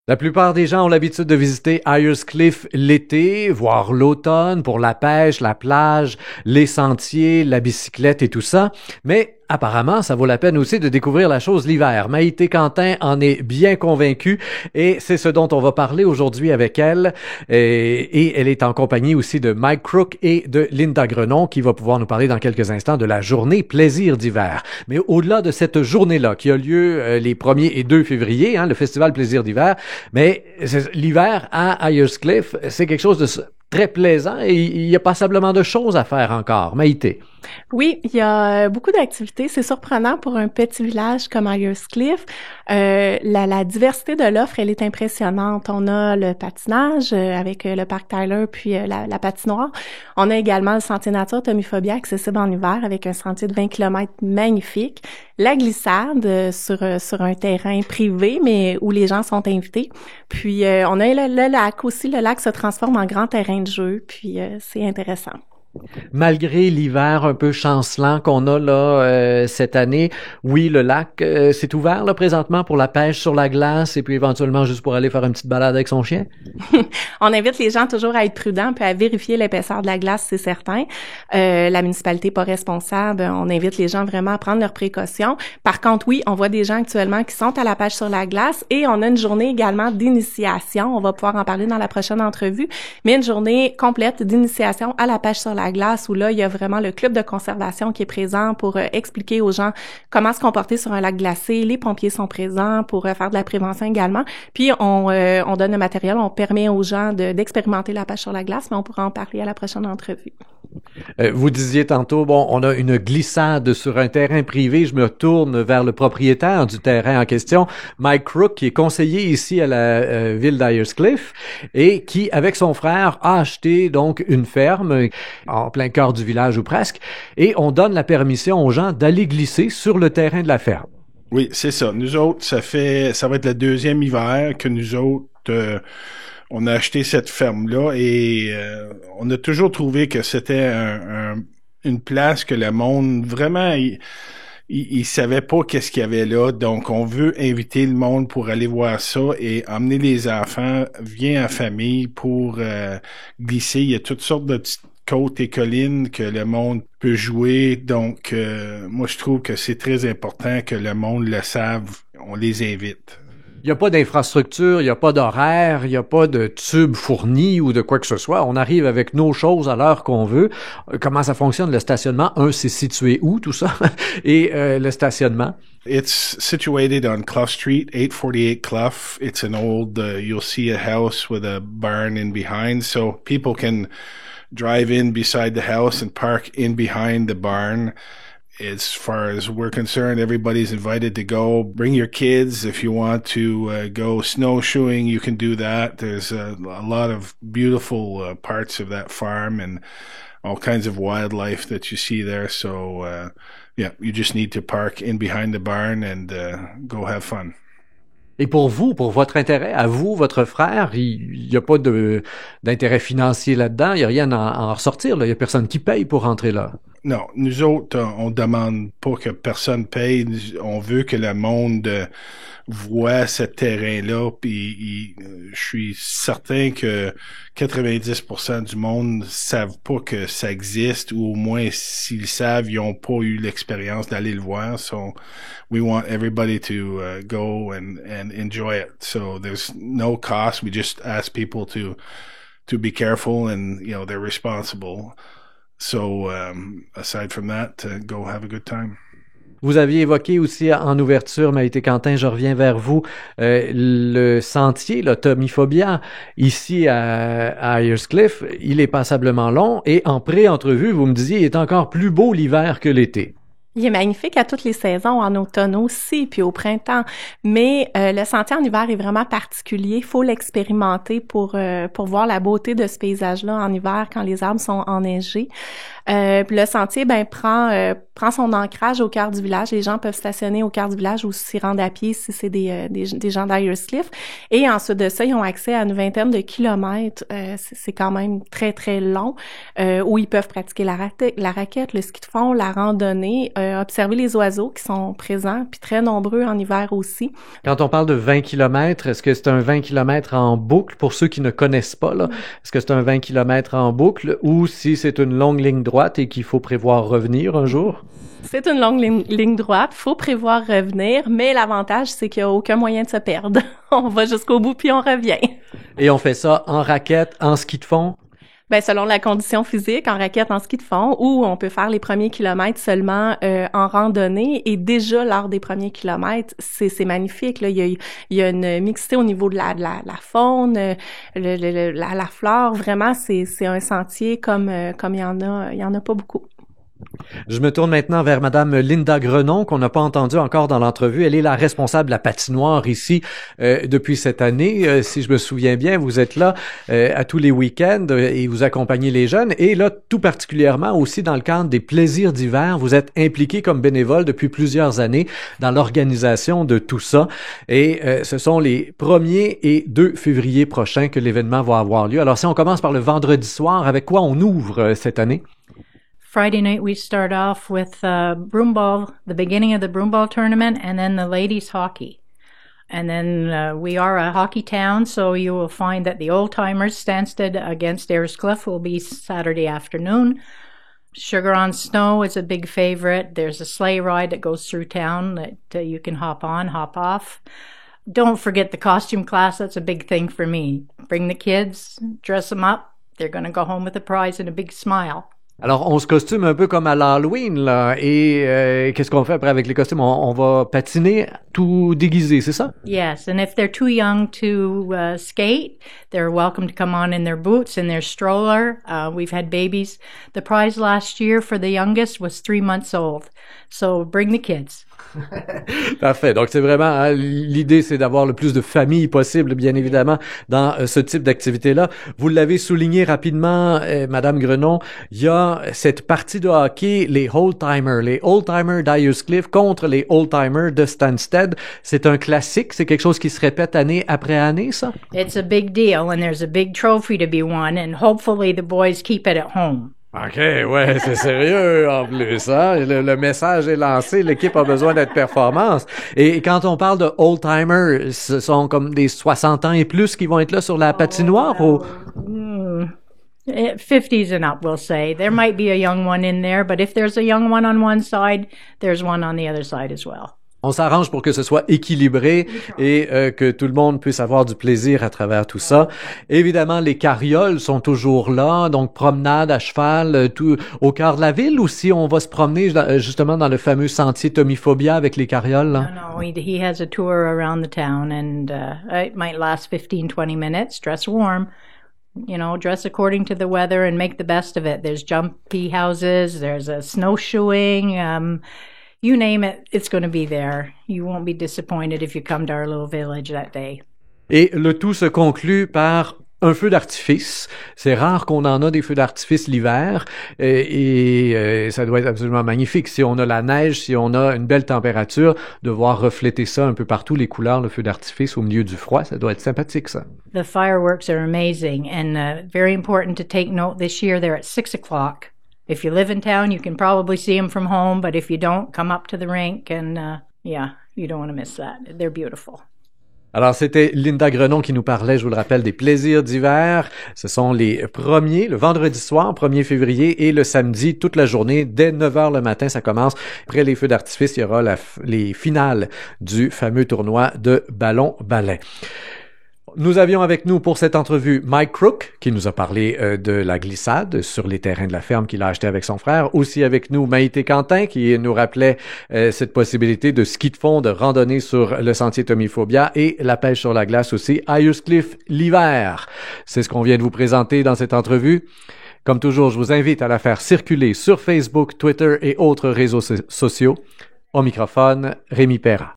La plupart des gens ont l'habitude de visiter Ayers Cliff l'été, voire l'automne pour la pêche, la plage, les sentiers, la bicyclette et tout ça. Mais apparemment, ça vaut la peine aussi de découvrir la chose l'hiver. Maïté Quentin en est bien convaincue et c'est ce dont on va parler aujourd'hui avec elle. Et elle est en compagnie aussi de Mike Crook et de Linda Grenon qui va pouvoir nous parler dans quelques instants de la journée plaisir d'hiver. Mais au-delà de cette journée-là qui a lieu les 1er et 2 février, le festival plaisir d'hiver, mais l'hiver à Ayers Cliff, c'est quelque chose de très plaisant et il y a passablement de choses à faire encore. Maïté. Oui, il y a beaucoup d'activités. C'est surprenant pour un petit village comme Ayers Cliff. La diversité de l'offre, elle est impressionnante. On a le patinage avec le parc Tyler puis la patinoire. On a également le sentier nature Tomiphobia accessible en hiver avec un sentier de 20 km magnifique. La glissade sur un terrain privé, mais où les gens sont invités. Puis on a le lac aussi. Le lac se transforme en grand terrain de jeu. Puis c'est intéressant. Malgré l'hiver un peu chancelant qu'on a là cette année, oui, le lac, c'est ouvert là présentement pour la pêche sur la glace et puis éventuellement juste pour aller faire une petite balade avec son chien? On invite les gens toujours à être prudents puis à vérifier l'épaisseur de la glace, c'est certain. La municipalité n'est pas responsable. On invite les gens vraiment à prendre leurs précautions. Par contre, oui, on voit des gens actuellement qui sont à la pêche sur la glace et on a une journée également d'initiation. On va pouvoir en parler dans la prochaine entrevue, mais une journée complète d'initiation à la pêche sur la glace où là, il y a vraiment le club de conservation qui est présent pour expliquer aux gens comment se comporter sur un lac glacé. Les pompiers sont présents pour faire de la prévention également. Puis, on donne le matériel, on permet aux gens d'expérimenter la pêche sur la glace, mais on pourra en parler à la prochaine entrevue. Vous disiez tantôt, on a une glissade sur un terrain privé. Je me tourne vers le propriétaire du terrain en question, Mike Crook, qui est conseiller ici à la ville d'Ayers Cliff et qui, avec son frère, a acheté donc une ferme en plein cœur du village ou presque, et on donne la permission aux gens d'aller glisser sur le terrain de la ferme. Oui, c'est ça. Nous autres, ça va être le 2e hiver que nous autres, on a acheté cette ferme-là et on a toujours trouvé que c'était une place que le monde, vraiment, il savait pas qu'est-ce qu'il y avait là. Donc, on veut inviter le monde pour aller voir ça et emmener les enfants, viens en famille pour glisser. Il y a toutes sortes de petites côtes et collines que le monde peut jouer. Donc, moi, je trouve que c'est très important que le monde le sache. On les invite. Il n'y a pas d'infrastructure, il n'y a pas d'horaire, il n'y a pas de tube fourni ou de quoi que ce soit. On arrive avec nos choses à l'heure qu'on veut. Comment ça fonctionne, le stationnement? C'est situé où, tout ça? Et le stationnement? It's situated on Clough Street, 848 Clough. It's an old, you'll see a house with a barn in behind, so people can drive in beside the house and park in behind the barn. As far as we're concerned, everybody's invited to go. Bring your kids. If you want to go snowshoeing, you can do that. There's a lot of beautiful parts of that farm and all kinds of wildlife that you see there. So, yeah, you just need to park in behind the barn and go have fun. Et pour vous, pour votre intérêt, à vous, votre frère, il n'y a pas d'intérêt financier là-dedans, il n'y a rien à en ressortir, là. Il n'y a personne qui paye pour rentrer là. Non, nous autres, on demande pas que personne paye. On veut que le monde voit ce terrain-là. Puis, je suis certain que 90% du monde savent pas que ça existe, ou au moins s'ils savent, ils n'ont pas eu l'expérience d'aller le voir. So, we want everybody to go and enjoy it. So, there's no cost. We just ask people to be careful and they're responsible. So, aside from that, go have a good time. Vous aviez évoqué aussi en ouverture, Maïté Quentin, je reviens vers vous, le sentier, le Tomiphobia, ici à Ayers Cliff, il est passablement long et en pré-entrevue, vous me disiez, il est encore plus beau l'hiver que l'été. Il est magnifique à toutes les saisons, en automne aussi, puis au printemps. Mais le sentier en hiver est vraiment particulier. Il faut l'expérimenter pour voir la beauté de ce paysage-là en hiver quand les arbres sont enneigés. Puis le sentier prend son ancrage au cœur du village. Les gens peuvent stationner au cœur du village ou s'y rendre à pied si c'est des gens d'Ayers Cliff. Et ensuite de ça, ils ont accès à une vingtaine de kilomètres. C'est quand même très, très long, où ils peuvent pratiquer la raquette, le ski de fond, la randonnée. observer les oiseaux qui sont présents, puis très nombreux en hiver aussi. Quand on parle de 20 km, est-ce que c'est un 20 km en boucle pour ceux qui ne connaissent pas, là? Est-ce que c'est un 20 km en boucle ou si c'est une longue ligne droite et qu'il faut prévoir revenir un jour? C'est une longue ligne droite, faut prévoir revenir, mais l'avantage, c'est qu'il n'y a aucun moyen de se perdre. On va jusqu'au bout puis on revient. Et on fait ça en raquette, en ski de fond? Ben, selon la condition physique, en raquette, en ski de fond, ou on peut faire les premiers kilomètres seulement en randonnée. Et déjà, lors des premiers kilomètres, c'est magnifique. Là, il y a une mixité au niveau de la faune, la flore. Vraiment, c'est un sentier comme il y en a pas beaucoup. Je me tourne maintenant vers Madame Linda Grenon, qu'on n'a pas entendue encore dans l'entrevue. Elle est la responsable de la patinoire ici depuis cette année. Si je me souviens bien, vous êtes là à tous les week-ends et vous accompagnez les jeunes. Et là, tout particulièrement aussi dans le cadre des plaisirs d'hiver, vous êtes impliqué comme bénévole depuis plusieurs années dans l'organisation de tout ça. Et ce sont les 1er et 2 février prochains que l'événement va avoir lieu. Alors, si on commence par le vendredi soir, avec quoi on ouvre cette année? Friday night, we start off with broomball, the beginning of the broomball tournament, and then the ladies hockey. And then we are a hockey town, so you will find that the old-timers, Stansted against Ayrscliff, will be Saturday afternoon. Sugar on Snow is a big favorite. There's a sleigh ride that goes through town that you can hop on, hop off. Don't forget the costume class. That's a big thing for me. Bring the kids, dress them up. They're going to go home with a prize and a big smile. Alors, on se costume un peu comme à l'Halloween, là. Et qu'est-ce qu'on fait après avec les costumes? On va patiner tout déguisé, c'est ça? Yes, and if they're too young to skate, they're welcome to come on in their boots and their stroller. We've had babies. The prize last year for the youngest was 3 months old. So bring the kids. Parfait. Donc, c'est vraiment, hein, l'idée, c'est d'avoir le plus de familles possible, bien évidemment, dans ce type d'activité-là. Vous l'avez souligné rapidement, Madame Grenon, il y a cette partie de hockey, les old-timers d'Ayrscliff contre les old-timers de Stansted. C'est un classique, c'est quelque chose qui se répète année après année, ça? It's a big deal, and there's a big trophy to be won, and hopefully the boys keep it at home. OK, ouais, c'est sérieux en plus, hein? Le message est lancé, l'équipe a besoin d'être performance. Et quand on parle de old-timers, ce sont comme des 60 ans et plus qui vont être là sur la patinoire ou... 50s and up, we'll say. There might be a young one in there, but if there's a young one on one side, there's one on the other side as well. On s'arrange pour que ce soit équilibré et que tout le monde puisse avoir du plaisir à travers tout ça. Évidemment, les carrioles sont toujours là, donc promenade à cheval, tout au cœur de la ville, ou si on va se promener justement dans le fameux sentier Tomiphobia avec les carrioles, là? No, he has a tour around the town, and it might last 15-20 minutes. Dress warm. You know, dress according to the weather and make the best of it. There's jumpy houses, there's a snowshoeing, you name it, it's going to be there. You won't be disappointed if you come to our little village that day. Et le tout se conclut par un feu d'artifice. C'est rare qu'on en a des feux d'artifice l'hiver et ça doit être absolument magnifique. Si on a la neige, si on a une belle température, de voir refléter ça un peu partout, les couleurs, le feu d'artifice au milieu du froid, ça doit être sympathique, ça. The fireworks are amazing and very important to take note this year. They're at 6 o'clock. If you live in town, you can probably see them from home, but if you don't, come up to the rink and you don't want to miss that. They're beautiful. Alors, c'était Linda Grenon qui nous parlait, je vous le rappelle, des plaisirs d'hiver. Ce sont les premiers, le vendredi soir, 1er février, et le samedi, toute la journée, dès 9h le matin, ça commence. Après les feux d'artifice, il y aura les finales du fameux tournoi de ballon-ballet. Nous avions avec nous pour cette entrevue Mike Crook, qui nous a parlé de la glissade sur les terrains de la ferme qu'il a acheté avec son frère. Aussi avec nous Maïté Quentin, qui nous rappelait cette possibilité de ski de fond, de randonnée sur le sentier Tomiphobia et la pêche sur la glace aussi, Ayrscliff l'hiver. C'est ce qu'on vient de vous présenter dans cette entrevue. Comme toujours, je vous invite à la faire circuler sur Facebook, Twitter et autres réseaux sociaux. Au microphone, Rémi Perra.